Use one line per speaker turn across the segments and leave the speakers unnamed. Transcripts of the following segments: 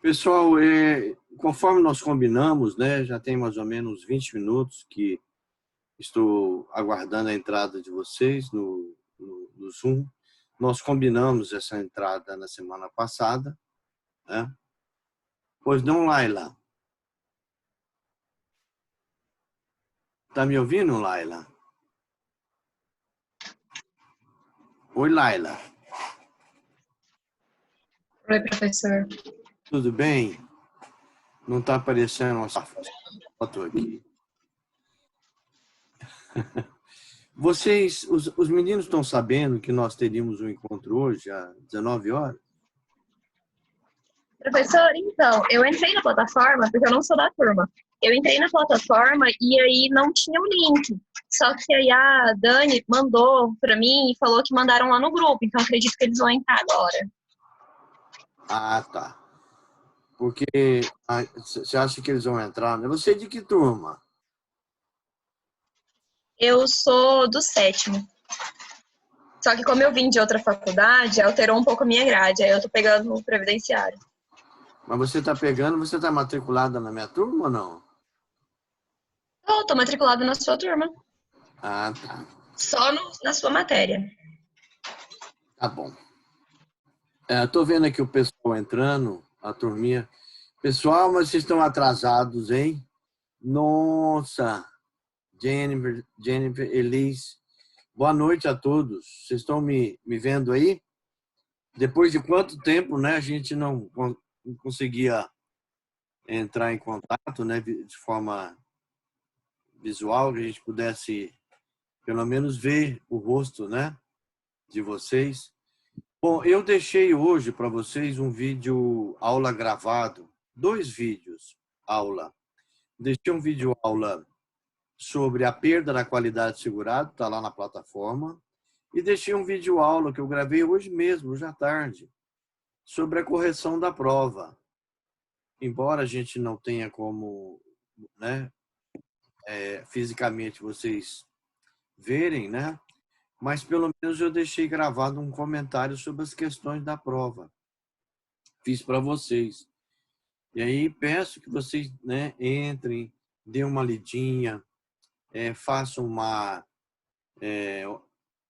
Pessoal, conforme nós combinamos, né, já tem mais ou menos 20 minutos que estou aguardando a entrada de vocês no Zoom. Nós combinamos essa entrada na semana passada, né? Pois não, Laila? Tá me ouvindo, Laila? Oi, Laila.
Oi, professor.
Tudo bem? Não está aparecendo nossa foto aqui. Os meninos estão sabendo que nós teríamos um encontro hoje às 19 horas?
Professor, então, eu entrei na plataforma, porque eu não sou da turma. Eu entrei na plataforma e aí não tinha o link. Só que aí a Dani mandou para mim e falou que mandaram lá no grupo. Então, acredito que eles vão entrar agora.
Ah, tá. Porque você acha que eles vão entrar, né? Você é de que turma?
Eu sou do 7º. Só que como eu vim de outra faculdade, alterou um pouco a minha grade. Aí eu tô pegando o previdenciário.
Mas você está matriculada na minha turma ou não?
Tô matriculada na sua turma.
Ah, tá.
Só na sua matéria.
Tá bom. Tô vendo aqui o pessoal entrando, a turminha. Pessoal, mas vocês estão atrasados, hein? Nossa! Jennifer, Elis. Boa noite a todos. Vocês estão me vendo aí? Depois de quanto tempo, né? A gente não conseguia entrar em contato, né? De forma visual, que a gente pudesse pelo menos ver o rosto, né, de vocês. Bom, eu deixei hoje para vocês um vídeo aula gravado, 2 vídeos aula. Deixei um vídeo aula sobre a perda da qualidade de segurado, está lá na plataforma, e deixei um vídeo aula que eu gravei hoje mesmo, hoje à tarde, sobre a correção da prova. Embora a gente não tenha como, né, fisicamente vocês verem, né, mas pelo menos eu deixei gravado um comentário sobre as questões da prova. Fiz para vocês. E aí peço que vocês, né, entrem, dêem uma lidinha, façam uma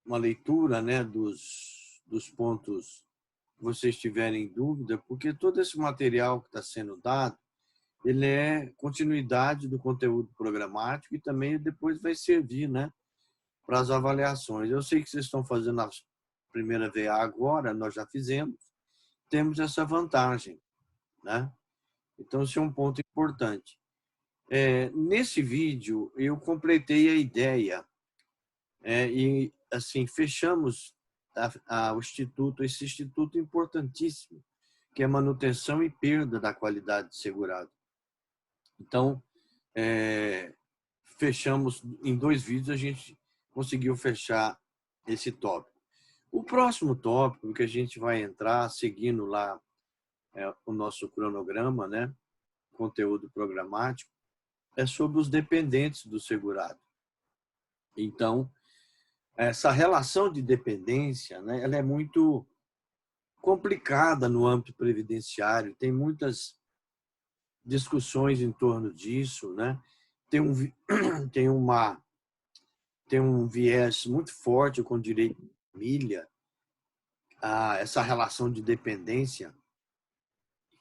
leitura, né, dos pontos que vocês tiverem dúvida, porque todo esse material que está sendo dado, ele é continuidade do conteúdo programático e também depois vai servir, né, para as avaliações. Eu sei que vocês estão fazendo a primeira VA agora, nós já fizemos, temos essa vantagem, né? Então, esse é um ponto importante. Nesse vídeo, eu completei a ideia e, assim, fechamos o instituto, esse instituto importantíssimo, que é manutenção e perda da qualidade de segurado. Então, fechamos em 2 vídeos, a gente conseguiu fechar esse tópico. O próximo tópico que a gente vai entrar, seguindo lá o nosso cronograma, né, conteúdo programático, é sobre os dependentes do segurado. Então, essa relação de dependência, né, ela é muito complicada no âmbito previdenciário, tem muitas discussões em torno disso, né? Tem um viés muito forte com o direito de família, essa relação de dependência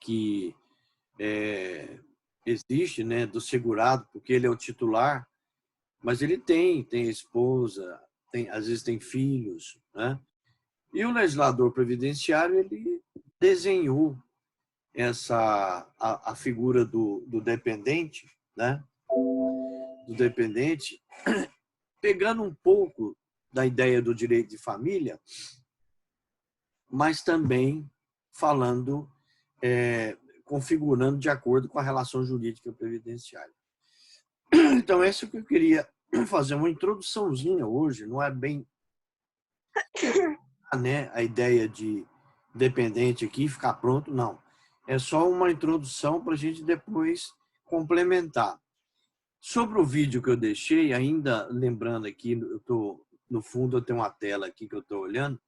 que existe, né, do segurado, porque ele é o titular, mas ele tem esposa, às vezes tem filhos, né? E o legislador previdenciário, ele desenhou a figura do dependente, né? Do dependente, pegando um pouco da ideia do direito de família, mas também falando, configurando de acordo com a relação jurídica previdenciária. Então, essa que eu queria fazer uma introduçãozinha hoje, não é bem, né, a ideia de dependente aqui, ficar pronto, não. É só uma introdução para a gente depois complementar. Sobre o vídeo que eu deixei, ainda lembrando aqui, no fundo eu tenho uma tela aqui que eu estou olhando,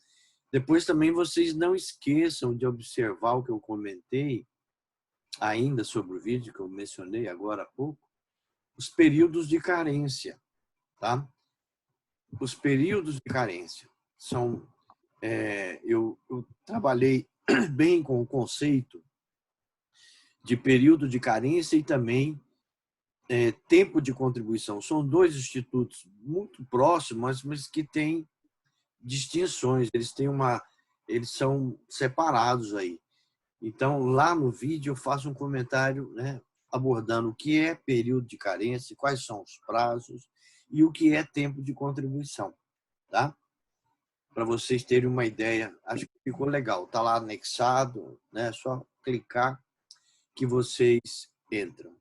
depois também vocês não esqueçam de observar o que eu comentei ainda sobre o vídeo que eu mencionei agora há pouco, os períodos de carência, tá? Os períodos de carência são... eu trabalhei bem com o conceito de período de carência e também tempo de contribuição. São dois institutos muito próximos, mas que têm distinções. Eles são separados aí. Então, lá no vídeo eu faço um comentário, né, abordando o que é período de carência, quais são os prazos e o que é tempo de contribuição, tá? Para vocês terem uma ideia, acho que ficou legal. Está lá anexado, né? É só clicar que vocês entram.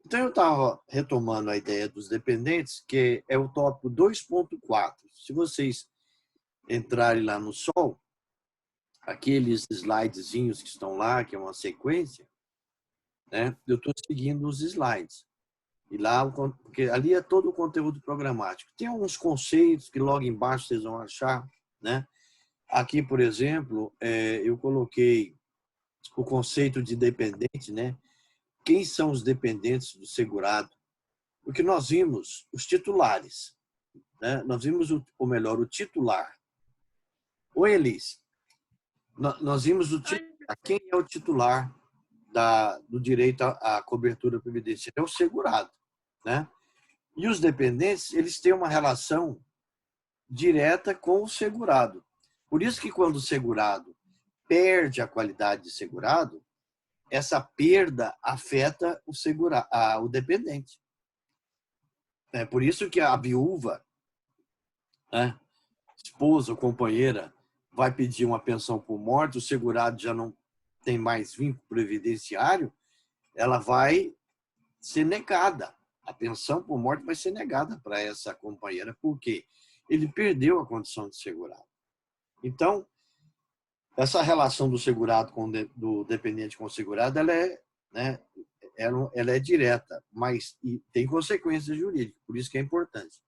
Então, eu estava retomando a ideia dos dependentes, que é o tópico 2.4. Se vocês entrarem lá no Sol, aqueles slidezinhos que estão lá, que é uma sequência, né? Eu estou seguindo os slides. E lá, porque ali é todo o conteúdo programático. Tem alguns conceitos que logo embaixo vocês vão achar, né? Aqui, por exemplo, eu coloquei o conceito de dependente, né? Quem são os dependentes do segurado? Porque nós vimos os titulares, né? Nós vimos, ou melhor, o titular. Oi, Elis. Nós vimos o titular. Quem é o titular do direito à cobertura previdenciária? É o segurado, né? E os dependentes, eles têm uma relação direta com o segurado. Por isso que quando o segurado perde a qualidade de segurado, essa perda afeta o dependente. É por isso que a viúva, né, esposa ou companheira, vai pedir uma pensão por morte, o segurado já não tem mais vínculo previdenciário, ela vai ser negada. A pensão por morte vai ser negada para essa companheira, porque ele perdeu a condição de segurado. Então, essa relação do segurado do dependente com o segurado, ela é direta, mas tem consequências jurídicas, por isso que é importante.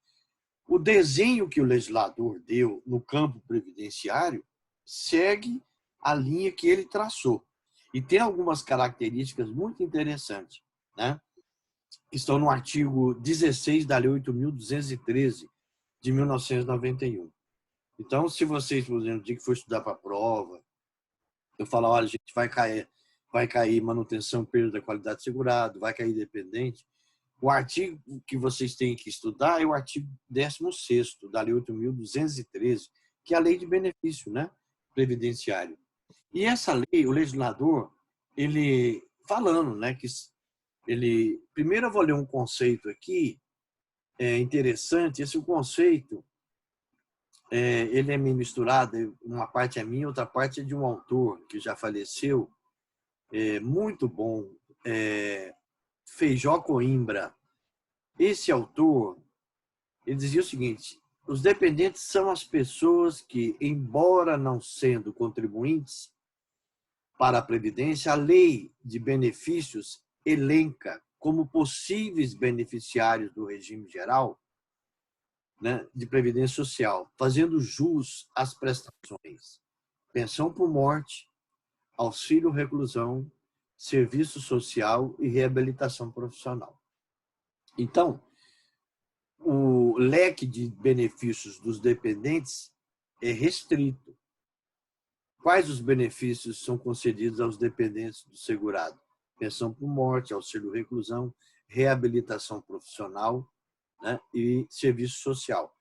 O desenho que o legislador deu no campo previdenciário segue a linha que ele traçou. E tem algumas características muito interessantes, né? Que estão no artigo 16 da Lei 8.213, de 1991. Então, se vocês, por exemplo, no dia que for estudar para a prova, eu falo, olha, gente, vai cair manutenção, perda da qualidade de segurado, vai cair dependente. O artigo que vocês têm que estudar é o artigo 16º da Lei 8.213, que é a lei de benefício, né, previdenciário. E essa lei, o legislador, ele falando, né, que ele... Primeiro eu vou ler um conceito aqui, interessante. Esse conceito, ele é meio misturado, uma parte é minha, outra parte é de um autor que já faleceu, muito bom, Feijó Coimbra. Esse autor, ele dizia o seguinte: os dependentes são as pessoas que, embora não sendo contribuintes para a Previdência, a lei de benefícios elenca como possíveis beneficiários do regime geral, né, de Previdência Social, fazendo jus às prestações: pensão por morte, auxílio reclusão, serviço social e reabilitação profissional. Então, o leque de benefícios dos dependentes é restrito. Quais os benefícios são concedidos aos dependentes do segurado? Pensão por morte, auxílio reclusão, reabilitação profissional, né, e serviço social.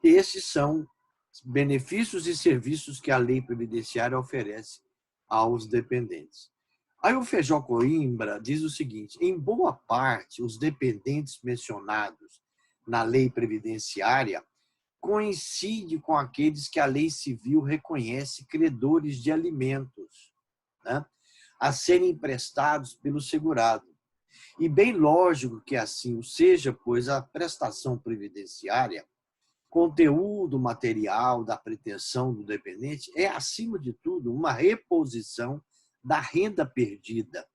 Esses são benefícios e serviços que a lei previdenciária oferece aos dependentes. Aí o Feijó Coimbra diz o seguinte: em boa parte, os dependentes mencionados na lei previdenciária coincide com aqueles que a lei civil reconhece credores de alimentos, né, a serem emprestados pelo segurado. E bem lógico que assim o seja, pois a prestação previdenciária, conteúdo material da pretensão do dependente, é, acima de tudo, uma reposição da renda perdida.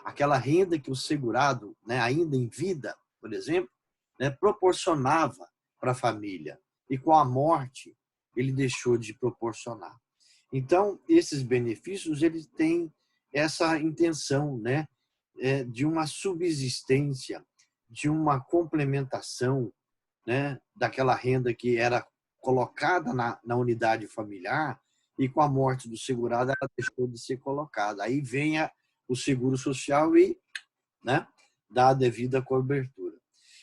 Aquela renda que o segurado, né, ainda em vida, por exemplo, né, proporcionava para a família. E com a morte, ele deixou de proporcionar. Então, esses benefícios, eles têm essa intenção, né, de uma subsistência, de uma complementação, né, daquela renda que era colocada na unidade familiar e com a morte do segurado ela deixou de ser colocada. Aí vem o seguro social e, né, dá a devida cobertura.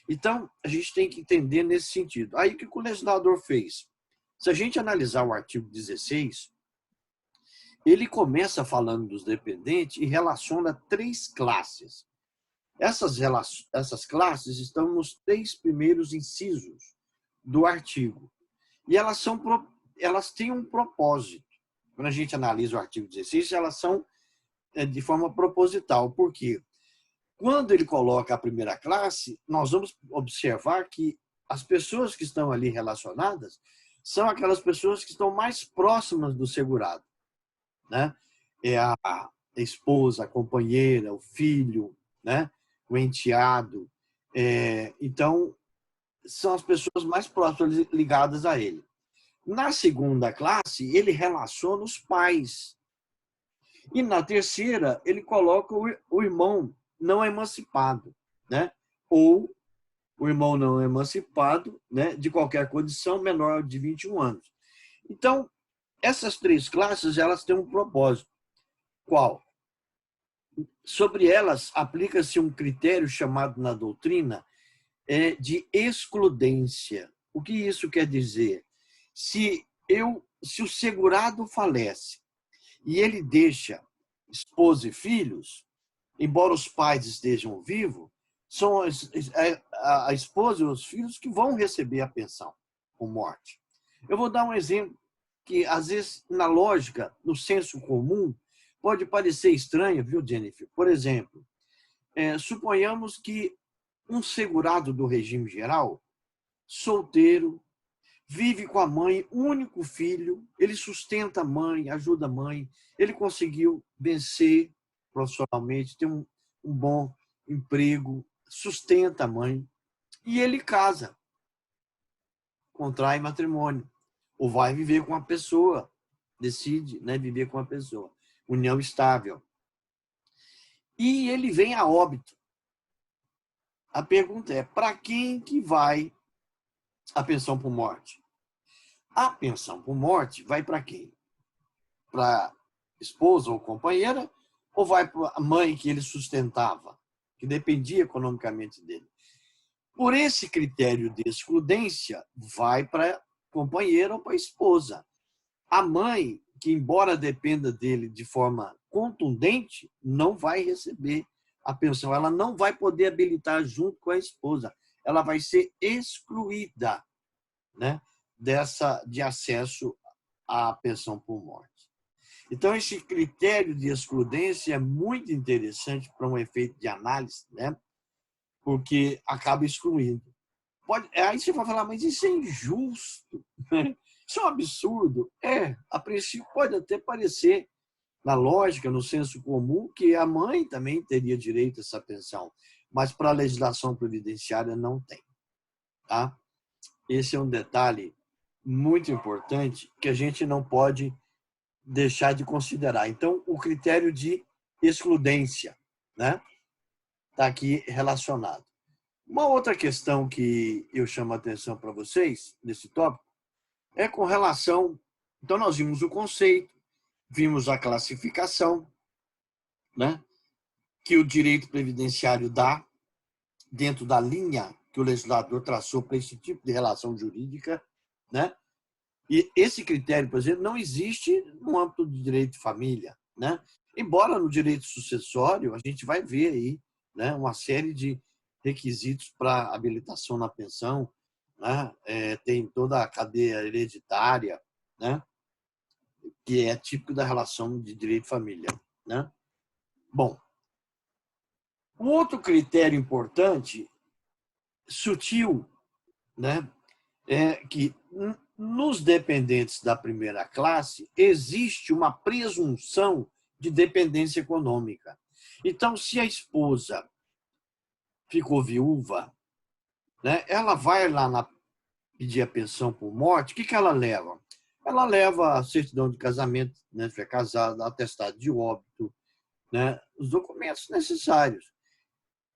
Então, a gente tem que entender nesse sentido. Aí o que o legislador fez? Se a gente analisar o artigo 16, ele começa falando dos dependentes e relaciona 3 classes. Essas classes estão nos 3 primeiros incisos do artigo. E elas têm um propósito. Quando a gente analisa o artigo 16, elas são de forma proposital. Por quê? Quando ele coloca a primeira classe, nós vamos observar que as pessoas que estão ali relacionadas são aquelas pessoas que estão mais próximas do segurado, né? É a esposa, a companheira, o filho, né? O enteado. Então, são as pessoas mais próximas ligadas a ele. Na segunda classe, ele relaciona os pais. E na terceira, ele coloca o irmão não emancipado, né? Ou o irmão não emancipado, né? De qualquer condição menor de 21 anos. Então, essas 3 classes, elas têm um propósito. Qual? Sobre elas, aplica-se um critério chamado na doutrina de excludência. O que isso quer dizer? Se o segurado falece e ele deixa esposa e filhos, embora os pais estejam vivos, são a esposa e os filhos que vão receber a pensão por morte. Eu vou dar um exemplo que, às vezes, na lógica, no senso comum, pode parecer estranho, viu, Jennifer? Por exemplo, suponhamos que um segurado do regime geral, solteiro, vive com a mãe, único filho, ele sustenta a mãe, ajuda a mãe, ele conseguiu vencer profissionalmente, ter um bom emprego, sustenta a mãe, e ele casa, contrai matrimônio, ou vai viver com uma pessoa, decide, né, viver com uma pessoa, união estável. E ele vem a óbito. A pergunta é, para quem que vai a pensão por morte? A pensão por morte vai para quem? Para a esposa ou companheira, ou vai para a mãe que ele sustentava, que dependia economicamente dele? Por esse critério de excludência, vai para a companheira ou para a esposa. A mãe, que embora dependa dele de forma contundente, não vai receber a pensão. Ela não vai poder habilitar junto com a esposa. Ela vai ser excluída, né, de acesso à pensão por morte. Então, esse critério de excludência é muito interessante para um efeito de análise, né? Porque acaba excluindo. Aí você vai falar, mas isso é injusto, né? Isso é um absurdo. A princípio pode até parecer, na lógica, no senso comum, que a mãe também teria direito a essa pensão, mas para a legislação previdenciária não tem. Tá? Esse é um detalhe muito importante que a gente não pode deixar de considerar. Então, o critério de excludência, né, está aqui relacionado. Uma outra questão que eu chamo a atenção para vocês, nesse tópico, é com relação... Então, nós vimos o conceito, vimos a classificação, né, que o direito previdenciário dá dentro da linha que o legislador traçou para esse tipo de relação jurídica, né? E esse critério, por exemplo, não existe no âmbito do direito de família, né? Embora no direito sucessório a gente vai ver aí, né, uma série de requisitos para habilitação na pensão, né? Tem toda a cadeia hereditária, né, que é típico da relação de direito de família, né? Bom, um outro critério importante, sutil, né, é que nos dependentes da primeira classe existe uma presunção de dependência econômica. Então, se a esposa ficou viúva, né, ela vai lá pedir a pensão por morte, o que ela leva? Ela leva a certidão de casamento, né, se é casada, atestado de óbito, né, os documentos necessários.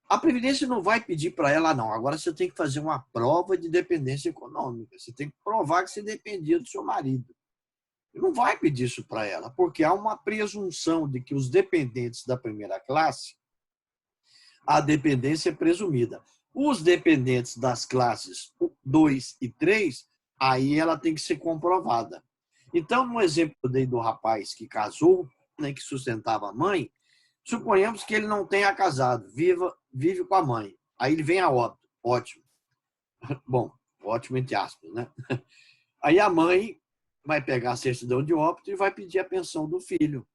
A Previdência não vai pedir para ela, não. Agora você tem que fazer uma prova de dependência econômica. Você tem que provar que você dependia do seu marido. Não vai pedir isso para ela, porque há uma presunção de que os dependentes da primeira classe, a dependência é presumida. Os dependentes das classes 2 e 3, aí ela tem que ser comprovada. Então, no exemplo que eu dei do rapaz que casou, né, que sustentava a mãe, suponhamos que ele não tenha casado, vive com a mãe. Aí ele vem a óbito. Ótimo. Bom, ótimo entre aspas, né? Aí a mãe vai pegar a certidão de óbito e vai pedir a pensão do filho.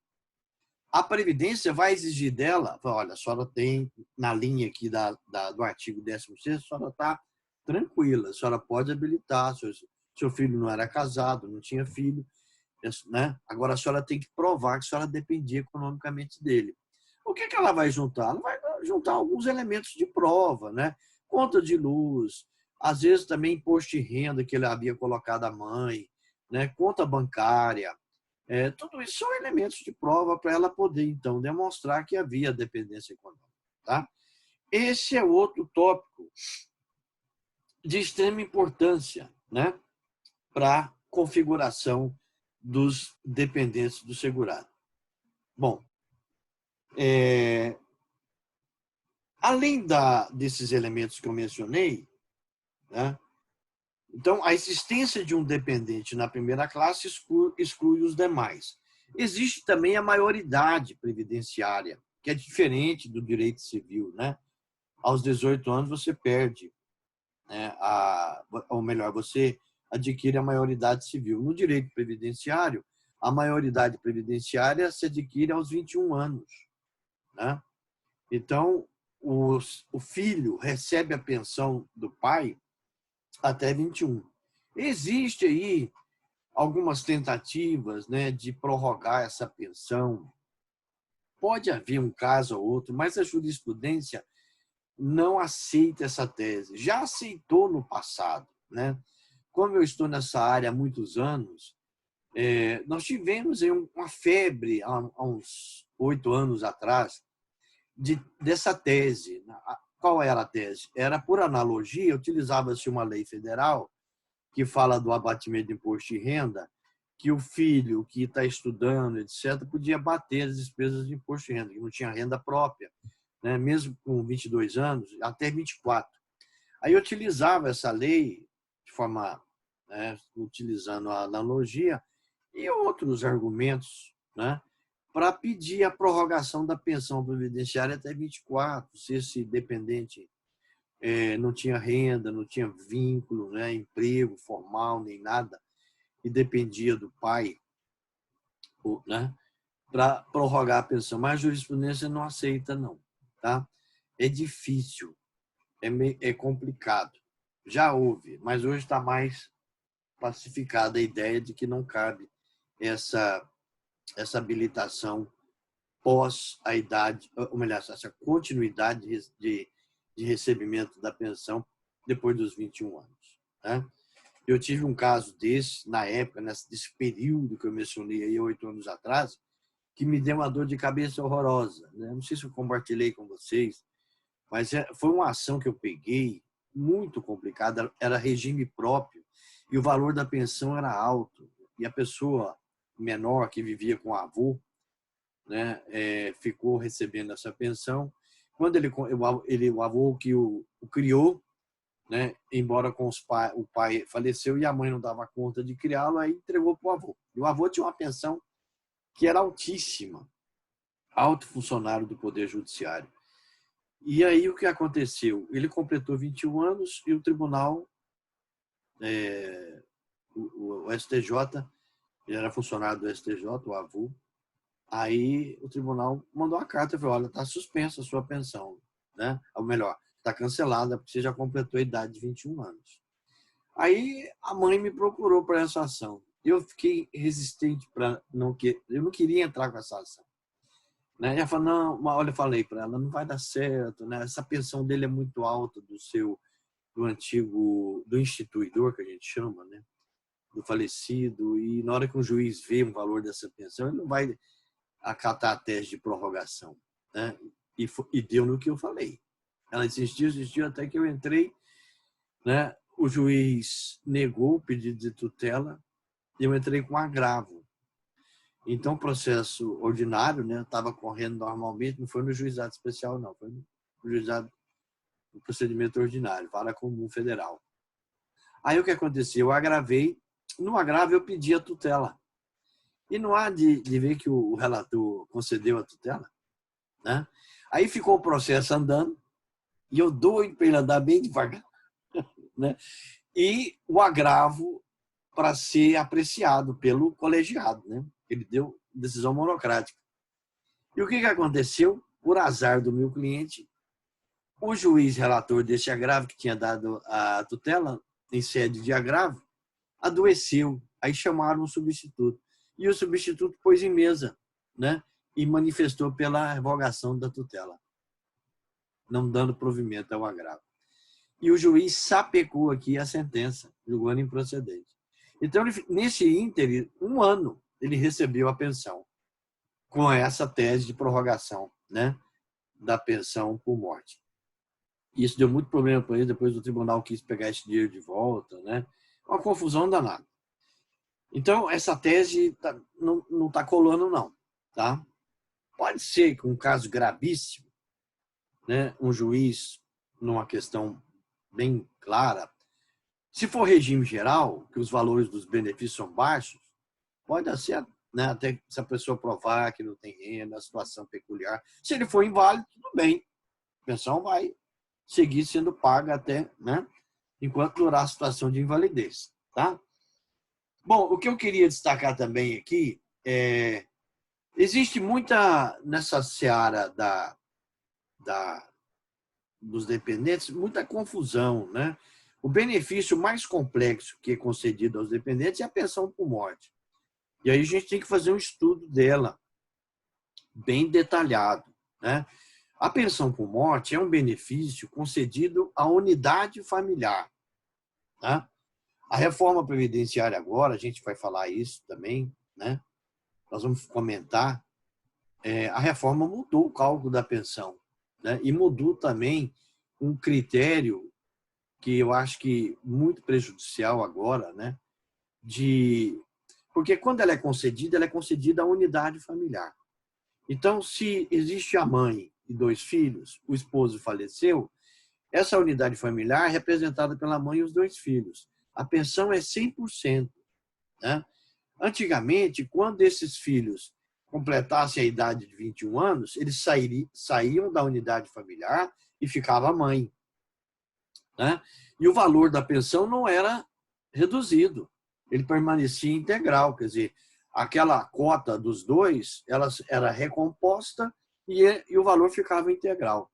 A Previdência vai exigir dela, olha, a senhora tem, na linha aqui do artigo 16º, a senhora está tranquila, a senhora pode habilitar, seu filho não era casado, não tinha filho, né? Agora a senhora tem que provar que a senhora dependia economicamente dele. O que ela vai juntar? Ela vai juntar alguns elementos de prova, né? Conta de luz, às vezes também imposto de renda que ele havia colocado à mãe, né? Conta bancária. Tudo isso são elementos de prova para ela poder, então, demonstrar que havia dependência econômica. Tá? Esse é outro tópico de extrema importância, né? Para a configuração dos dependentes do segurado. Bom, além desses elementos que eu mencionei, né? Então, a existência de um dependente na primeira classe exclui os demais. Existe também a maioridade previdenciária, que é diferente do direito civil, né? Aos 18 anos você perde, né? Ou melhor, você adquire a maioridade civil. No direito previdenciário, a maioridade previdenciária se adquire aos 21 anos, né? Então, o filho recebe a pensão do pai até 21. Existe aí algumas tentativas, né, de prorrogar essa pensão. Pode haver um caso ou outro, mas a jurisprudência não aceita essa tese. Já aceitou no passado, né? Como eu estou nessa área há muitos anos, nós tivemos aí uma febre há uns 8 anos atrás dessa tese. Qual era a tese? Era, por analogia, utilizava-se uma lei federal que fala do abatimento de imposto de renda, que o filho que está estudando, etc., podia bater as despesas de imposto de renda, que não tinha renda própria, né? Mesmo com 22 anos, até 24. Aí eu utilizava essa lei de forma, né, utilizando a analogia e outros argumentos, né, para pedir a prorrogação da pensão previdenciária até 24, se esse dependente não tinha renda, não tinha vínculo, né, emprego formal, nem nada, e dependia do pai, né, para prorrogar a pensão. Mas a jurisprudência não aceita, não. Tá? É difícil, é complicado. Já houve, mas hoje está mais pacificada a ideia de que não cabe essa habilitação pós a idade, ou melhor, essa continuidade de recebimento da pensão depois dos 21 anos. Né? Eu tive um caso desse, na época, nesse período que eu mencionei aí, 8 anos atrás, que me deu uma dor de cabeça horrorosa. Né? Não sei se eu compartilhei com vocês, mas foi uma ação que eu peguei, muito complicada, era regime próprio, e o valor da pensão era alto. E a pessoa menor que vivia com o avô, né, ficou recebendo essa pensão. Quando o avô que o criou, né, embora o pai faleceu e a mãe não dava conta de criá-lo, aí entregou para o avô. E o avô tinha uma pensão que era altíssima, alto funcionário do Poder Judiciário. E aí o que aconteceu? Ele completou 21 anos e o tribunal, o STJ, ele era funcionário do STJ, o avô, aí o tribunal mandou uma carta e falou, olha, está suspensa a sua pensão, né? Ou melhor, está cancelada porque você já completou a idade de 21 anos. Aí a mãe me procurou para essa ação. Eu fiquei resistente para eu não queria entrar com essa ação. Né? Ela falou, não, olha, eu falei para ela, não vai dar certo, né? Essa pensão dele é muito alta do instituidor, que a gente chama, né? Do falecido, e na hora que um juiz vê o valor dessa pensão, ele não vai acatar a tese de prorrogação. né? E deu no que eu falei. Ela insistiu até que eu entrei, né? O juiz negou o pedido de tutela e eu entrei com agravo. Então, o processo ordinário, né, estava correndo normalmente, não foi no juizado especial, não, foi no juizado do procedimento ordinário, vara comum federal. Aí o que aconteceu? Eu agravei, no agravo eu pedi a tutela. E não há de ver que o relator concedeu a tutela, né? Aí ficou o processo andando, e eu doido para ele andar bem devagar, né? E o agravo para ser apreciado pelo colegiado, né? Ele deu decisão monocrática. E o que aconteceu? Por azar do meu cliente, o juiz relator desse agravo que tinha dado a tutela em sede de agravo adoeceu. Aí chamaram um substituto. E o substituto pôs em mesa, né? E manifestou pela revogação da tutela, não dando provimento ao agravo. E o juiz sapecou aqui a sentença, julgando improcedente. Então, nesse ínter, 1 ano, ele recebeu a pensão, com essa tese de prorrogação, né, da pensão por morte. Isso deu muito problema para ele, depois o tribunal quis pegar esse dinheiro de volta, né? Uma confusão danada. Então, essa tese não está colando, não. Tá? Pode ser que um caso gravíssimo, né, um juiz, numa questão bem clara, se for regime geral, que os valores dos benefícios são baixos, pode ser, né, até se a pessoa provar que não tem renda, a situação peculiar. Se ele for inválido, tudo bem. A pensão vai seguir sendo paga até, né, enquanto durar a situação de invalidez. Tá? Bom, o que eu queria destacar também aqui existe muita, nessa seara dos dependentes, muita confusão, né? O benefício mais complexo que é concedido aos dependentes é a pensão por morte. E aí a gente tem que fazer um estudo dela, bem detalhado, né? A pensão por morte é um benefício concedido à unidade familiar, tá? A reforma previdenciária agora, a gente vai falar isso também, né? Nós vamos comentar, a reforma mudou o cálculo da pensão, né? E mudou também um critério que eu acho que muito prejudicial agora, né? Porque quando ela é concedida à unidade familiar. Então, se existe a mãe e 2 filhos, o esposo faleceu, essa unidade familiar é representada pela mãe e os 2 filhos. A pensão é 100%. Né? Antigamente, quando esses filhos completassem a idade de 21 anos, eles saíam da unidade familiar e ficava a mãe. Né? E o valor da pensão não era reduzido, ele permanecia integral, quer dizer, aquela cota dos 2 ela era recomposta e o valor ficava integral.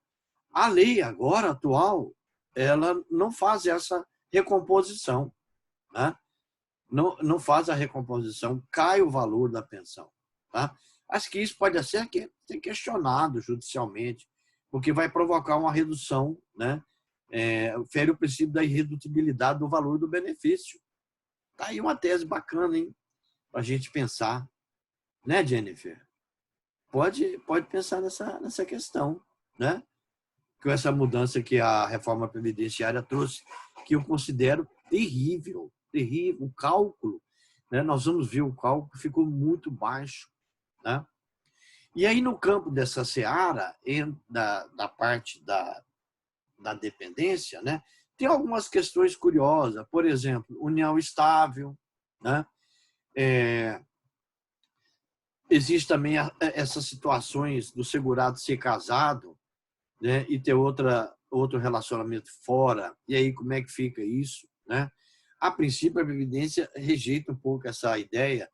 A lei agora, atual, ela não faz essa recomposição. Né? Não faz a recomposição, cai o valor da pensão. Tá? Acho que isso pode ser questionado judicialmente, porque vai provocar uma redução, né? Fere o princípio da irredutibilidade do valor do benefício. Tá aí uma tese bacana, hein? Para a gente pensar. Né, Jennifer? Pode pensar nessa questão, né? Com essa mudança que a reforma previdenciária trouxe, que eu considero terrível, terrível. O cálculo, né? Nós vamos ver o cálculo ficou muito baixo, né? E aí, no campo dessa seara, da parte da dependência, né? Tem algumas questões curiosas, por exemplo, união estável, né? Existe também essas situações do segurado ser casado, né? E ter outro relacionamento fora, e aí como é que fica isso, né? A princípio, a Previdência rejeita um pouco essa ideia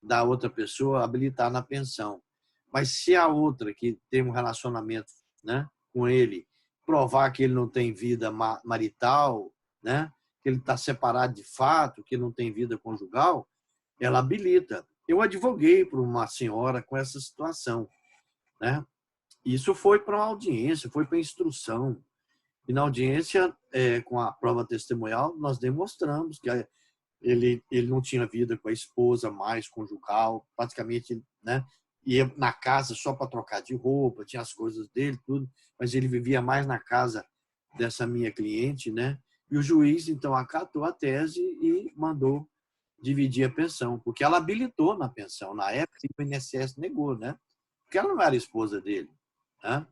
da outra pessoa habilitar na pensão, mas se a outra que tem um relacionamento, né, com ele provar que ele não tem vida marital, né, que ele está separado de fato, que não tem vida conjugal, ela habilita. Eu advoguei por uma senhora com essa situação, né? Isso foi para uma audiência, foi para instrução. E na audiência, com a prova testemunhal, nós demonstramos que ele não tinha vida com a esposa mais conjugal, praticamente, né, ia na casa só para trocar de roupa, tinha as coisas dele, tudo, mas ele vivia mais na casa dessa minha cliente, né? E o juiz, então, acatou a tese e mandou dividir a pensão, porque ela habilitou na pensão. Na época, o INSS negou, né? Porque ela não era esposa dele, né?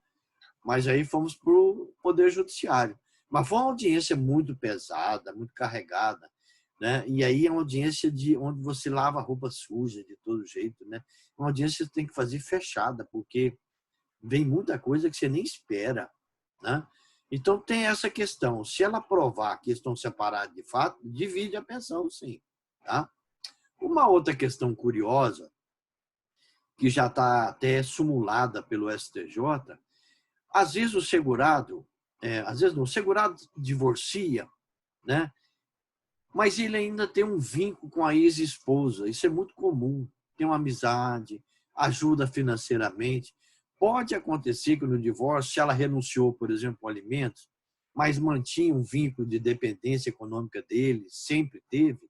Mas aí fomos para o Poder Judiciário. Mas foi uma audiência muito pesada, muito carregada, né? E aí é uma audiência de onde você lava roupa suja de todo jeito, né? Uma audiência que você tem que fazer fechada, porque vem muita coisa que você nem espera, né? Então tem essa questão. Se ela provar que estão separados de fato, divide a pensão, sim, tá? Uma outra questão curiosa, que já está até sumulada pelo STJ, às vezes o segurado, às vezes não, o segurado divorcia, né? Mas ele ainda tem um vínculo com a ex-esposa. Isso é muito comum. Tem uma amizade, ajuda financeiramente. Pode acontecer que no divórcio, se ela renunciou, por exemplo, ao alimentos, mas mantinha um vínculo de dependência econômica dele, sempre teve,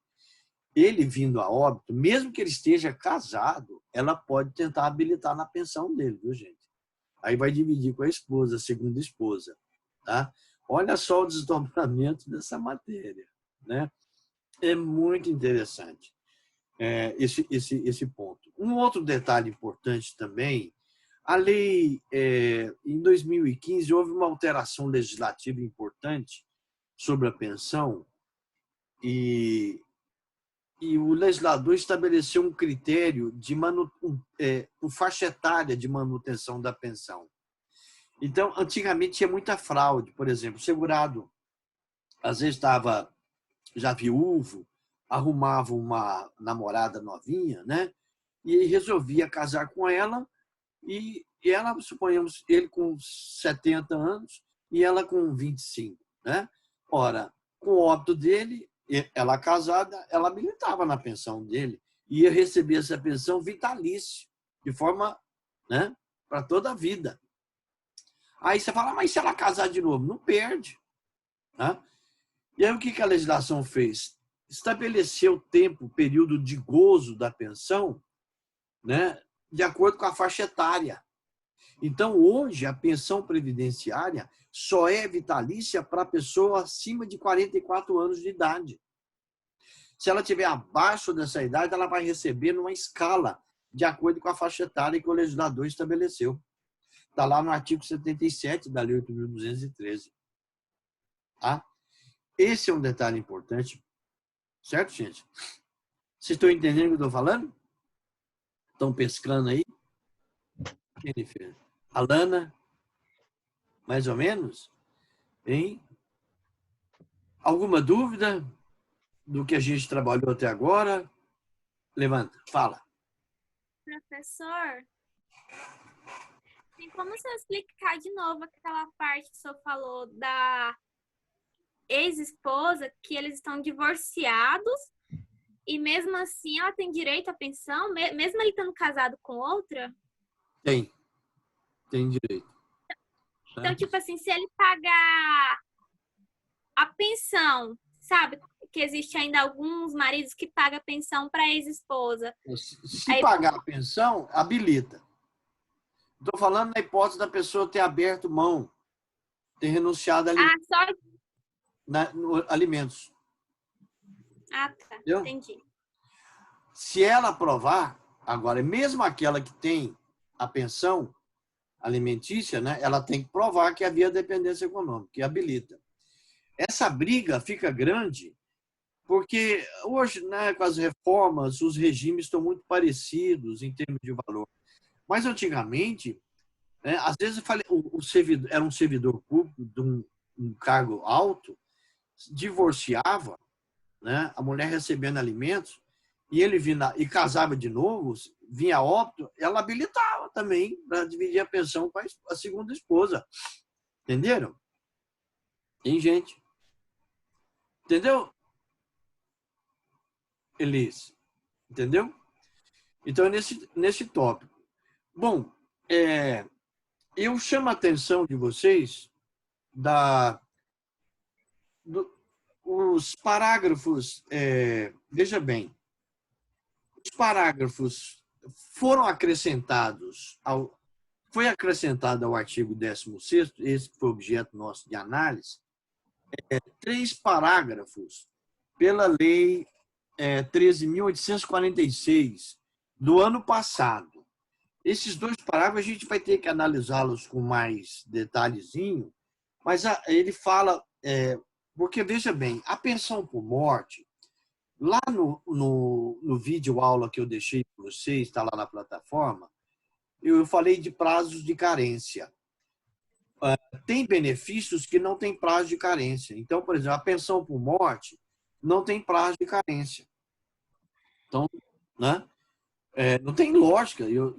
ele vindo a óbito, mesmo que ele esteja casado, ela pode tentar habilitar na pensão dele, viu, gente? Aí vai dividir com a esposa, a segunda esposa, tá? Olha só o desdobramento dessa matéria, né? É muito interessante esse ponto. Um outro detalhe importante também, a lei, em 2015, houve uma alteração legislativa importante sobre a pensão e o legislador estabeleceu um critério de faixa etária de manutenção da pensão. Então, antigamente tinha muita fraude, por exemplo, o segurado às vezes estava já viúvo, arrumava uma namorada novinha, né? E resolvia casar com ela e ela, suponhamos, ele com 70 anos e ela com 25, né? Ora, com o óbito dele, ela casada, ela habilitava na pensão dele, ia receber essa pensão vitalícia, de forma, né, para toda a vida. Aí você fala, mas se ela casar de novo? Não perde, né? E aí o que a legislação fez? Estabeleceu o tempo, período de gozo da pensão, né, de acordo com a faixa etária. Então, hoje, a pensão previdenciária só é vitalícia para a pessoa acima de 44 anos de idade. Se ela estiver abaixo dessa idade, ela vai receber numa escala de acordo com a faixa etária que o legislador estabeleceu. Está lá no artigo 77 da Lei 8.213. Tá? Esse é um detalhe importante. Certo, gente? Vocês estão entendendo o que eu estou falando? Estão pescando aí? Jennifer? Alana? Mais ou menos? Hein? Alguma dúvida do que a gente trabalhou até agora? Levanta, fala.
Professor, tem como você explicar de novo aquela parte que o senhor falou da ex-esposa, que eles estão divorciados e mesmo assim ela tem direito à pensão, mesmo ele estando casado com outra?
Tem direito.
Então, tipo assim, se ele pagar a pensão, sabe? Que existe ainda alguns maridos que pagam pensão para ex-esposa.
Se
Aí,
pagar a pensão, habilita. Estou falando na hipótese da pessoa ter aberto mão, ter renunciado a alimentos.
Ah, tá.
Entendeu?
Entendi.
Se ela aprovar, agora, mesmo aquela que tem a pensão alimentícia, né, ela tem que provar que havia dependência econômica, que habilita. Essa briga fica grande porque hoje, né, com as reformas, os regimes estão muito parecidos em termos de valor. Mas antigamente, né, às vezes o servidor, era um servidor público de um cargo alto, divorciava, né, a mulher recebendo alimentos, e ele e casava de novo, vinha a óbito, ela habilitava também para dividir a pensão com a segunda esposa. Entenderam? Tem gente. Entendeu? Elis. Entendeu? Então, é nesse tópico. Bom, eu chamo a atenção de vocês os parágrafos, veja bem, os parágrafos foram acrescentados foi acrescentado ao artigo 16º, esse que foi objeto nosso de análise, 3 parágrafos pela Lei 13.846 do ano passado. Esses 2 parágrafos a gente vai ter que analisá-los com mais detalhezinho, mas ele fala, porque veja bem, a pensão por morte, lá no vídeo aula que eu deixei para vocês, está lá na plataforma, eu falei de prazos de carência. Tem benefícios que não tem prazo de carência. Então, por exemplo, a pensão por morte não tem prazo de carência. Então, né? Não tem lógica eu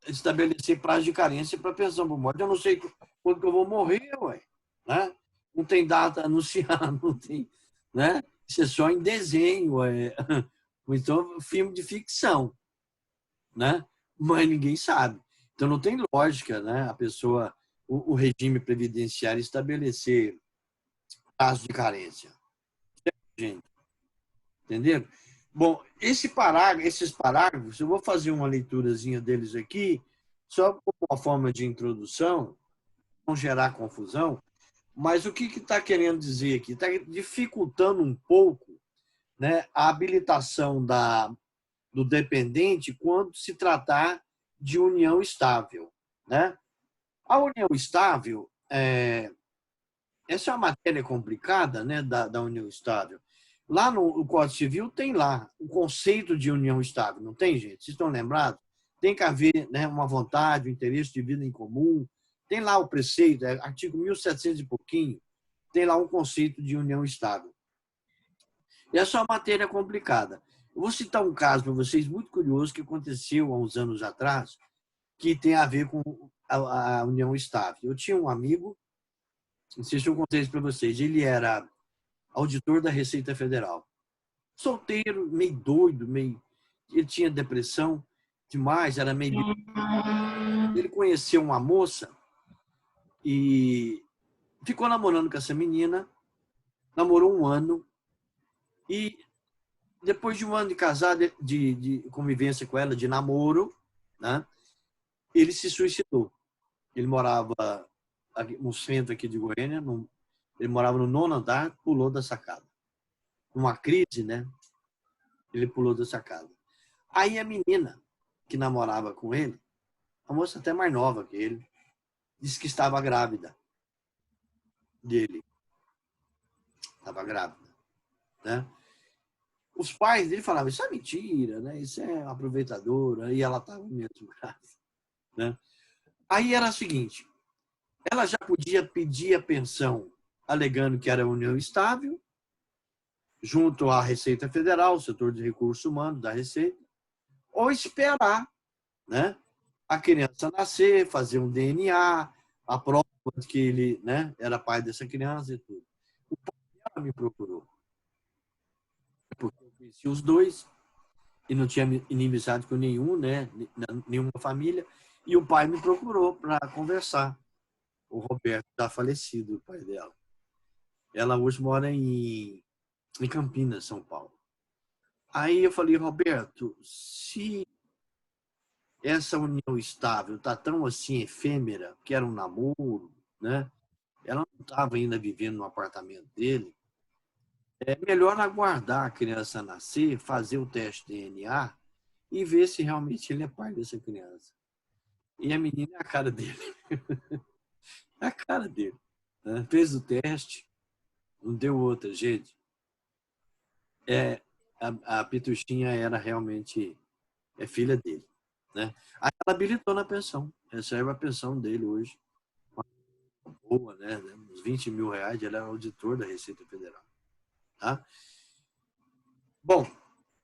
estabelecer prazo de carência para pensão por morte. Eu não sei quando que eu vou morrer, ué, né? Não tem data anunciada, não tem, né? Isso é só em desenho, ou então filme de ficção, né? Mas ninguém sabe. Então não tem lógica, né? A pessoa, o regime previdenciário estabelecer prazo de carência. Gente, entenderam? Bom, esses parágrafos, eu vou fazer uma leiturazinha deles aqui, só como uma forma de introdução, não gerar confusão, mas o que está querendo dizer aqui? Está dificultando um pouco, né, a habilitação do dependente quando se tratar de união estável, né? A união estável, essa é uma matéria complicada, né, da união estável. Lá no Código Civil tem lá o conceito de união estável, não tem, gente? Vocês estão lembrados? Tem que haver, né, uma vontade, um interesse de vida em comum. Tem lá o preceito, artigo 1700 e pouquinho, tem lá um conceito de união estável. E essa é uma matéria complicada. Eu vou citar um caso para vocês muito curioso que aconteceu há uns anos atrás, que tem a ver com a união estável. Eu tinha um amigo, não sei se eu contei isso para vocês, ele era auditor da Receita Federal. Solteiro, meio doido, ele tinha depressão demais, era meio... Ele conheceu uma moça e ficou namorando com essa menina, namorou 1 ano e depois de 1 ano de casado, de convivência com ela, de namoro, né, ele se suicidou. Ele morava no centro aqui de Goiânia, ele morava no 9º andar, pulou da sacada. Numa crise, né? Ele pulou da sacada. Aí a menina que namorava com ele, a moça até mais nova que ele, disse que estava grávida dele. Estava grávida, né? Os pais dele falavam, isso é mentira, né? Isso é aproveitadora. E ela estava mesmo grávida, né? Aí era o seguinte, ela já podia pedir a pensão alegando que era união estável, junto à Receita Federal, o setor de recursos humanos da Receita, ou esperar, né, a criança nascer, fazer um DNA, a prova de que ele, né, era pai dessa criança e tudo. O pai dela me procurou, porque eu conheci os dois e não tinha inimizade com nenhum, né, nenhuma família, e o pai me procurou para conversar. O Roberto está falecido, o pai dela. Ela hoje mora em Campinas, São Paulo. Aí eu falei, Roberto, se essa união estável está tão assim efêmera, que era um namoro, né? Ela não estava ainda vivendo no apartamento dele, é melhor aguardar a criança nascer, fazer o teste DNA e ver se realmente ele é pai dessa criança. E a menina é a cara dele. É a cara dele. Né? Fez o teste, não deu outra, gente. A Pituxinha era realmente filha dele, né? Aí ela habilitou na pensão, recebe a pensão dele hoje, boa, né? Uns 20 mil reais, ele é auditor da Receita Federal, tá? Bom,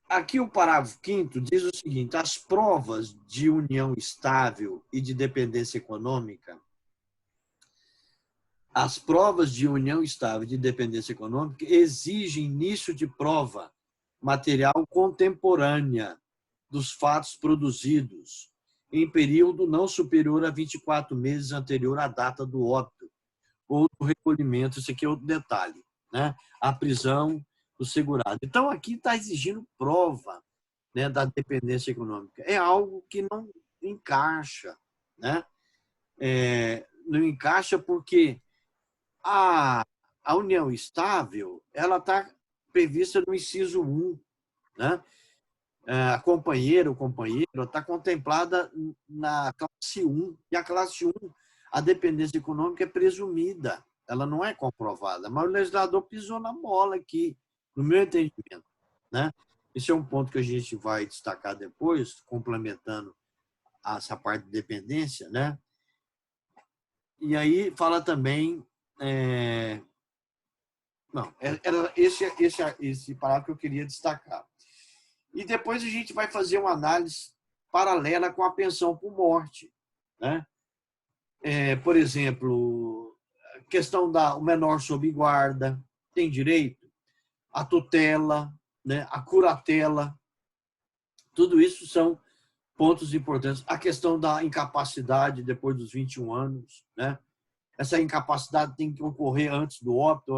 aqui o parágrafo 5º diz o seguinte, as provas de união estável e de dependência econômica, as provas de união estável e de dependência econômica exigem início de prova material contemporânea dos fatos produzidos em período não superior a 24 meses anterior à data do óbito ou do recolhimento, isso aqui é outro detalhe, né? A prisão do segurado. Então, aqui está exigindo prova né, da dependência econômica. É algo que não encaixa, né? Não encaixa porque a união estável ela está prevista no inciso 1, né? A companheira, o companheiro, está contemplada na classe 1. E a classe 1, a dependência econômica é presumida, ela não é comprovada. Mas o legislador pisou na bola aqui, no meu entendimento, né? Esse é um ponto que a gente vai destacar depois, complementando essa parte de dependência, né? E aí fala também... Não, era esse parágrafo que eu queria destacar. E depois a gente vai fazer uma análise paralela com a pensão por morte, né? Por exemplo, a questão o menor sob guarda tem direito, a tutela, né? A curatela, tudo isso são pontos importantes. A questão da incapacidade depois dos 21 anos, né? Essa incapacidade tem que ocorrer antes do óbito,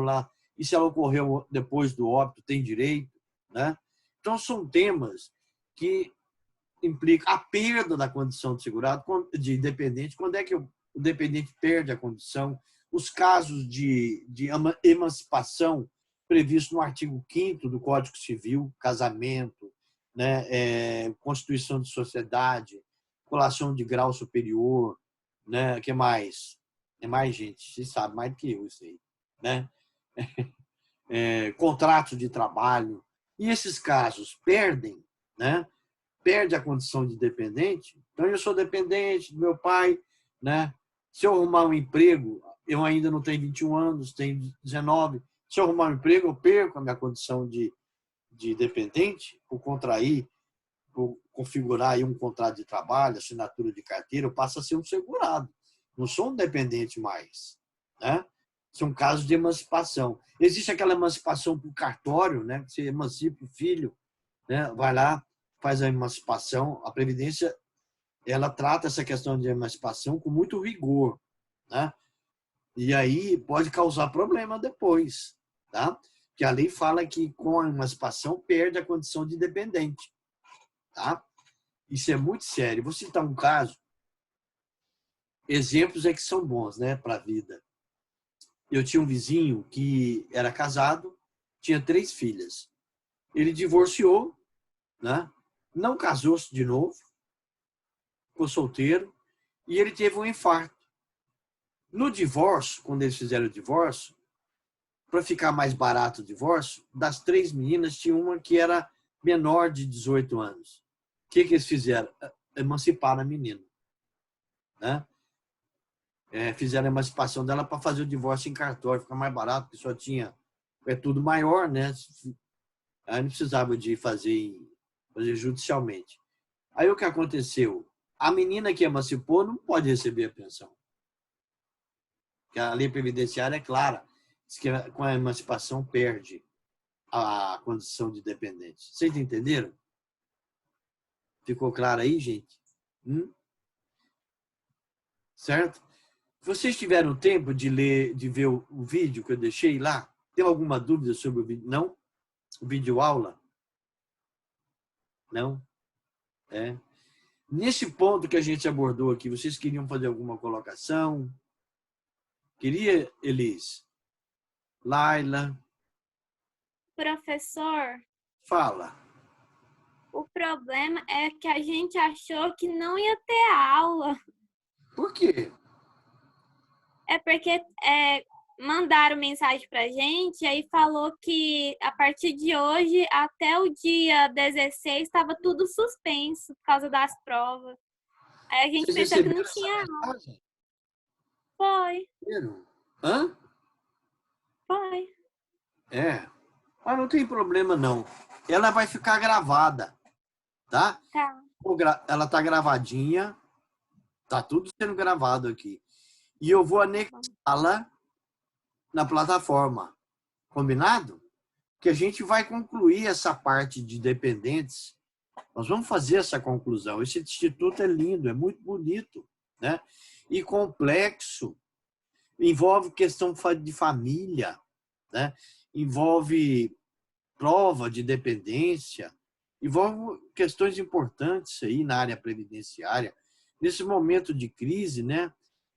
e se ela ocorreu depois do óbito, tem direito, né? Então, são temas que implicam a perda da condição de segurado, de dependente. Quando é que o dependente perde a condição? Os casos de emancipação previstos no artigo 5º do Código Civil, casamento, né, constituição de sociedade, colação de grau superior, né, que mais? É mais gente, você sabe mais do que eu isso aí, né? Contrato de trabalho. E esses casos perdem, né? Perde a condição de dependente. Então, eu sou dependente do meu pai, né? Se eu arrumar um emprego, eu ainda não tenho 21 anos, tenho 19. Se eu arrumar um emprego, eu perco a minha condição de dependente, por contrair, por configurar aí um contrato de trabalho, assinatura de carteira, eu passo a ser um segurado. Não sou um dependente mais, né? São casos de emancipação. Existe aquela emancipação por cartório, né? Você emancipa o filho, né? Vai lá, faz a emancipação. A Previdência, ela trata essa questão de emancipação com muito rigor, né? E aí pode causar problema depois, tá? Que a lei fala que com a emancipação perde a condição de dependente, tá? Isso é muito sério. Vou citar um caso. Exemplos é que são bons, né, para a vida. Eu tinha um vizinho que era casado, tinha 3 filhas. Ele divorciou, né? Não casou-se de novo, ficou solteiro, e ele teve um infarto. No divórcio, quando eles fizeram o divórcio, para ficar mais barato o divórcio, das 3 meninas, tinha uma que era menor de 18 anos. O que eles fizeram? Emanciparam a menina, né? Fizeram a emancipação dela para fazer o divórcio em cartório, ficar mais barato, porque só tinha... É tudo maior, né? Aí não precisava de fazer judicialmente. Aí o que aconteceu? A menina que emancipou não pode receber a pensão. Porque a lei previdenciária é clara. Diz que com a emancipação perde a condição de dependente. Vocês entenderam? Ficou claro aí, gente? Certo? Vocês tiveram tempo de ler, de ver o vídeo que eu deixei lá? Tem alguma dúvida sobre o vídeo? Não? O vídeo aula? Não? Nesse ponto que a gente abordou aqui, vocês queriam fazer alguma colocação? Queria, Elis? Laila?
Professor,
Fala.
o problema é que a gente achou que não ia ter aula.
Por quê?
É porque mandaram mensagem pra gente e aí falou que a partir de hoje até o dia 16 estava tudo suspenso por causa das provas. Aí a gente
Vocês
pensou que não
receberam essa
tinha aula.
mensagem?
Foi,
Hã?
foi.
Mas não tem problema, não. Ela vai ficar gravada, tá?
Tá.
Ela tá gravadinha, tá tudo sendo gravado aqui. E eu vou anexá-la na plataforma. Combinado? Que a gente vai concluir essa parte de dependentes. Nós vamos fazer essa conclusão. Esse instituto é lindo, é muito bonito, né? E complexo. Envolve questão de família, né? Envolve prova de dependência, envolve questões importantes aí na área previdenciária. Nesse momento de crise, né,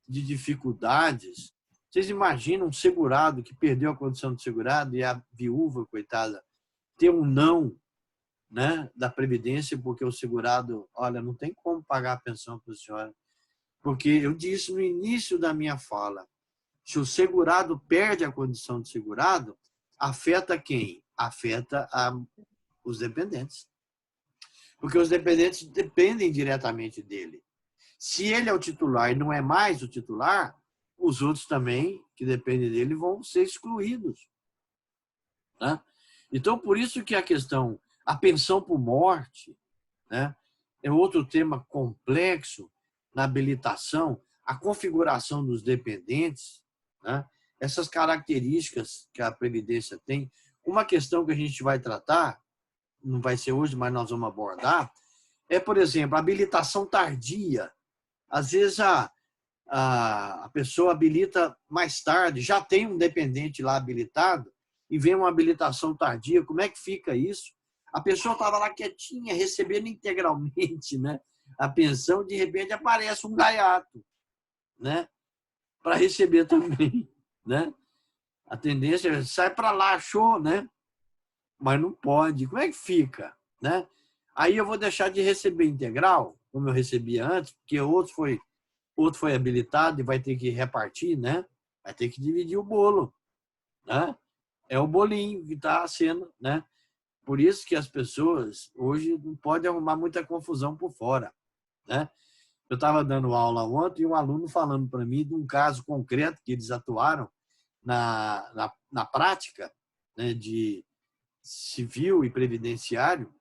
de dificuldades, vocês imaginam um segurado que perdeu a condição de segurado e a viúva, coitada, ter um não, né, da Previdência, porque o segurado, olha, não tem como pagar a pensão para a senhora. Porque eu disse no início da minha fala, se o segurado perde a condição de segurado, afeta quem? Afeta os dependentes. Porque os dependentes dependem diretamente dele. Se ele é o titular e não é mais o titular, os outros também, que dependem dele, vão ser excluídos. Né? Então, por isso que a pensão por morte, né, é outro tema complexo na habilitação, a configuração dos dependentes, né, essas características que a Previdência tem. Uma questão que a gente vai tratar, não vai ser hoje, mas nós vamos abordar, é, por exemplo, a habilitação tardia. Às vezes a pessoa habilita mais tarde, já tem um dependente lá habilitado, e vem uma habilitação tardia, como é que fica isso? A pessoa estava lá quietinha, recebendo integralmente, né, a pensão, de repente aparece um gaiato, né, para receber também. Né? A tendência é sai para lá, achou, né? Mas não pode. Como é que fica? Né? Aí eu vou deixar de receber integral, como eu recebia antes, porque outro foi habilitado e vai ter que repartir, né? Vai ter que dividir o bolo. Né? É o bolinho que está sendo. Né? Por isso que as pessoas hoje não podem arrumar muita confusão por fora. Né? Eu estava dando aula ontem e um aluno falando para mim de um caso concreto que eles atuaram na prática, né, de civil e previdenciário,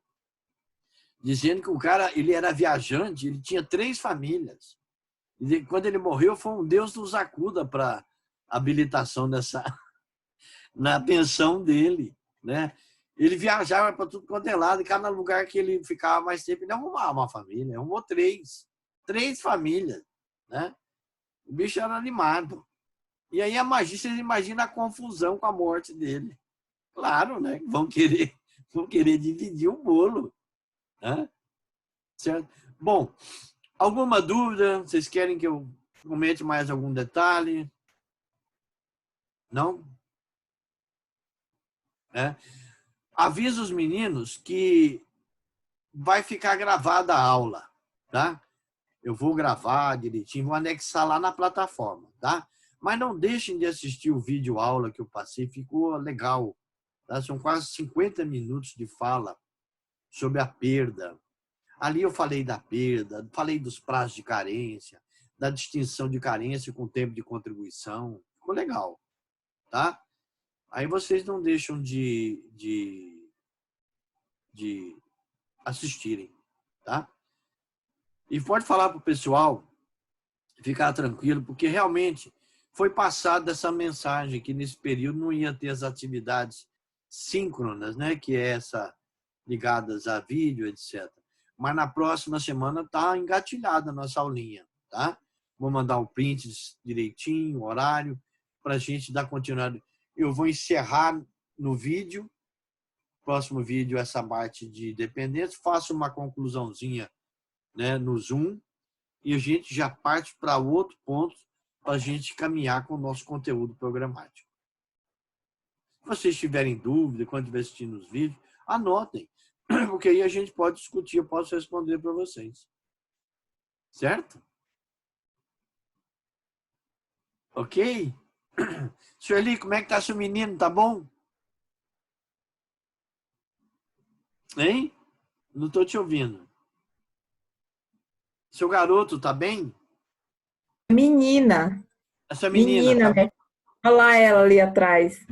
dizendo que o cara ele era viajante, ele tinha 3 famílias. E quando ele morreu, foi um Deus nos acuda para habilitação na pensão dele. Né? Ele viajava para tudo quanto é lado, e cada lugar que ele ficava mais tempo, ele arrumava uma família, arrumou 3 famílias. Né? O bicho era animado. E aí vocês imaginam a confusão com a morte dele. Claro, né? Vão querer dividir o bolo. Né? Certo? Bom, alguma dúvida? Vocês querem que eu comente mais algum detalhe? Não? Avisa os meninos que vai ficar gravada a aula. Tá? Eu vou gravar direitinho, vou anexar lá na plataforma. Tá? Mas não deixem de assistir o vídeo aula que eu passei, ficou legal. Tá? São quase 50 minutos de fala sobre a perda. Ali eu falei da perda, falei dos prazos de carência, da distinção de carência com tempo de contribuição. Ficou legal. Tá? Aí vocês não deixam de assistirem. Tá? E pode falar para o pessoal ficar tranquilo, porque realmente foi passada essa mensagem que nesse período não ia ter as atividades síncronas, né? Que é essa ligadas a vídeo, etc. Mas na próxima semana está engatilhada a nossa aulinha, tá? Vou mandar o print direitinho, o horário, para a gente dar continuidade. Eu vou encerrar no vídeo, próximo vídeo, essa parte de dependência, faço uma conclusãozinha, né, no Zoom, e a gente já parte para outro ponto para a gente caminhar com o nosso conteúdo programático. Se vocês tiverem dúvida, quando estiver assistindo os vídeos, anotem, porque aí a gente pode discutir, eu posso responder para vocês. Certo? Ok? Sueli, como é que está seu menino? Tá bom? Hein? Não estou te ouvindo. Seu garoto tá bem?
Menina.
Essa menina tá...
Né? Olha lá ela ali atrás.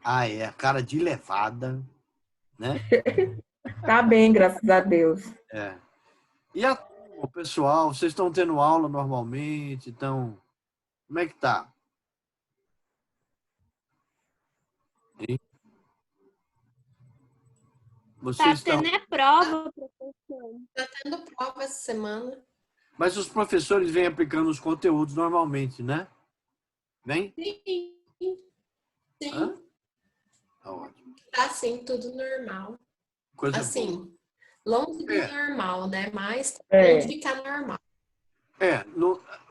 Ah, é. A cara de levada, né?
Tá bem, graças a Deus.
É. E o pessoal, vocês estão tendo aula normalmente? Então, como é que tá? Hein? Vocês
tá tendo prova, professor.
Tá tendo prova essa semana.
Mas os professores vêm aplicando os conteúdos normalmente, né? Vem?
Sim. Sim.
Hã? Tá ótimo.
Tá sim, tudo normal.
Coisa boa.
Assim, longe do
É.
normal, né? Mas
É.
tem que ficar normal.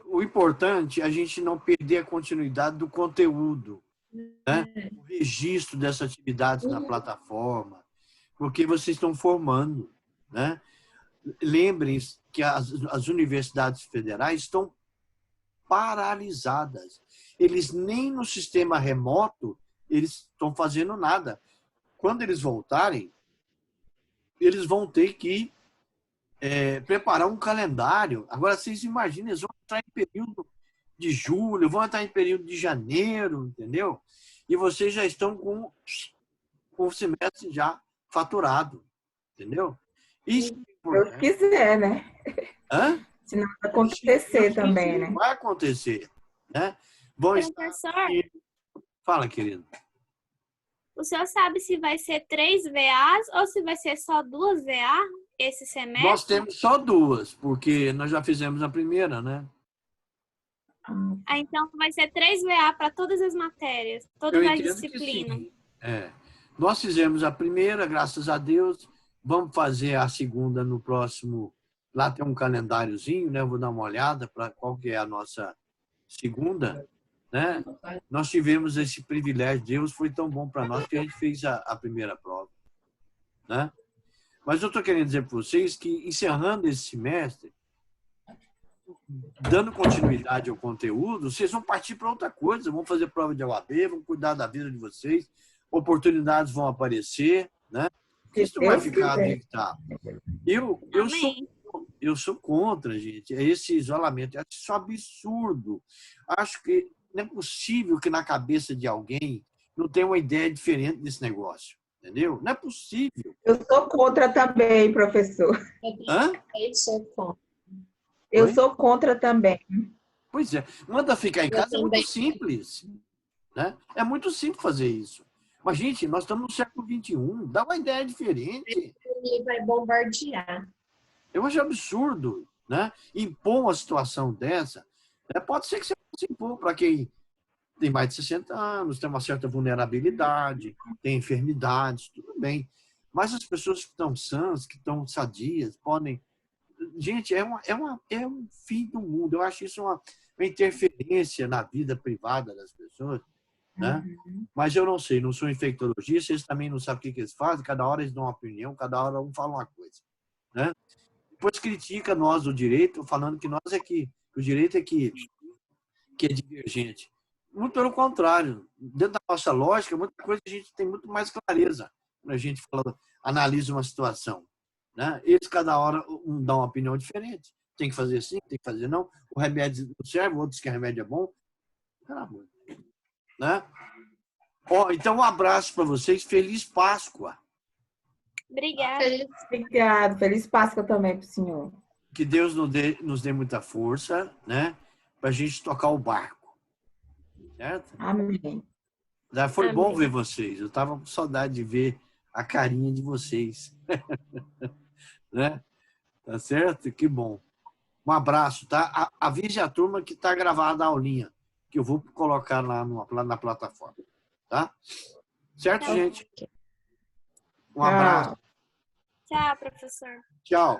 O importante é a gente não perder a continuidade do conteúdo, né? O registro dessas atividades na plataforma, porque vocês estão formando, né? Lembrem-se que as universidades federais estão paralisadas. Eles nem no sistema remoto eles estão fazendo nada. Quando eles voltarem, eles vão ter que preparar um calendário. Agora, vocês imaginam, eles vão entrar em período de julho, vão entrar em período de janeiro, entendeu? E vocês já estão com o semestre já faturado, entendeu? Isso é
Deus
importante.
quiser, né?
Hã?
Se não acontecer
Deus
também,
quiser,
né?
vai acontecer, né? Vão estar
Professor,
aqui. Fala, querido.
o senhor sabe se vai ser 3 VAs ou se vai ser só 2 VA esse semestre?
Nós temos só 2, porque nós já fizemos a primeira, né?
Ah, então vai ser 3 VA para todas as matérias,
Eu
todas as
entendo que
disciplinas.
sim. Nós fizemos a primeira, graças a Deus. Vamos fazer a segunda no próximo. Lá tem um calendáriozinho, né? Eu vou dar uma olhada para qual que é a nossa segunda, né? Nós tivemos esse privilégio. Deus foi tão bom para nós que a gente fez a primeira prova, né? Mas eu estou querendo dizer para vocês que, encerrando esse semestre, dando continuidade ao conteúdo, vocês vão partir para outra coisa, vão fazer prova de OAB, vão cuidar da vida de vocês, oportunidades vão aparecer, né? Isso não vai ficar do jeito que está. Eu sou contra, gente, esse isolamento. Eu acho isso absurdo. Acho que não é possível que na cabeça de alguém não tenha uma ideia diferente desse negócio. Entendeu? Não é possível.
Eu sou contra também, professor.
Hã?
Eu
Oi?
sou contra também.
Pois é. Manda ficar em casa é muito
também.
simples. Né? É muito simples fazer isso. Mas, gente, nós estamos no século XXI. Dá uma ideia diferente.
Ele vai bombardear.
Eu acho absurdo, né? Impor uma situação dessa. Pode ser que você possa impor para quem tem mais de 60 anos, tem uma certa vulnerabilidade, tem enfermidades, tudo bem. Mas as pessoas que estão sãs, que estão sadias, podem... Gente, é um fim do mundo. Eu acho isso uma interferência na vida privada das pessoas, né? Mas eu não sei, não sou infectologista, eles também não sabem o que eles fazem, cada hora eles dão uma opinião, cada hora um fala uma coisa, né? Depois critica nós do direito, falando que nós o direito é que é divergente. Muito pelo contrário, dentro da nossa lógica, muita coisa a gente tem muito mais clareza quando a gente analisa uma situação, né? Eles cada hora dão uma opinião diferente. Tem que fazer assim, tem que fazer não. O remédio não serve, outros que o remédio é bom. Caramba, né? Então um abraço para vocês, feliz Páscoa.
Obrigada.
Obrigado. Feliz Páscoa também para o senhor.
Que Deus nos dê muita força, né? Para a gente tocar o barco. Certo?
Amém.
Foi bom
Amém.
ver vocês. Eu estava com saudade de ver a carinha de vocês. Né? Tá certo? Que bom. Um abraço, tá? Avise a turma que está gravada a aulinha, que eu vou colocar lá na plataforma. Tá? Certo,
Tá.
gente? Um abraço.
Tchau, professor.
Tchau.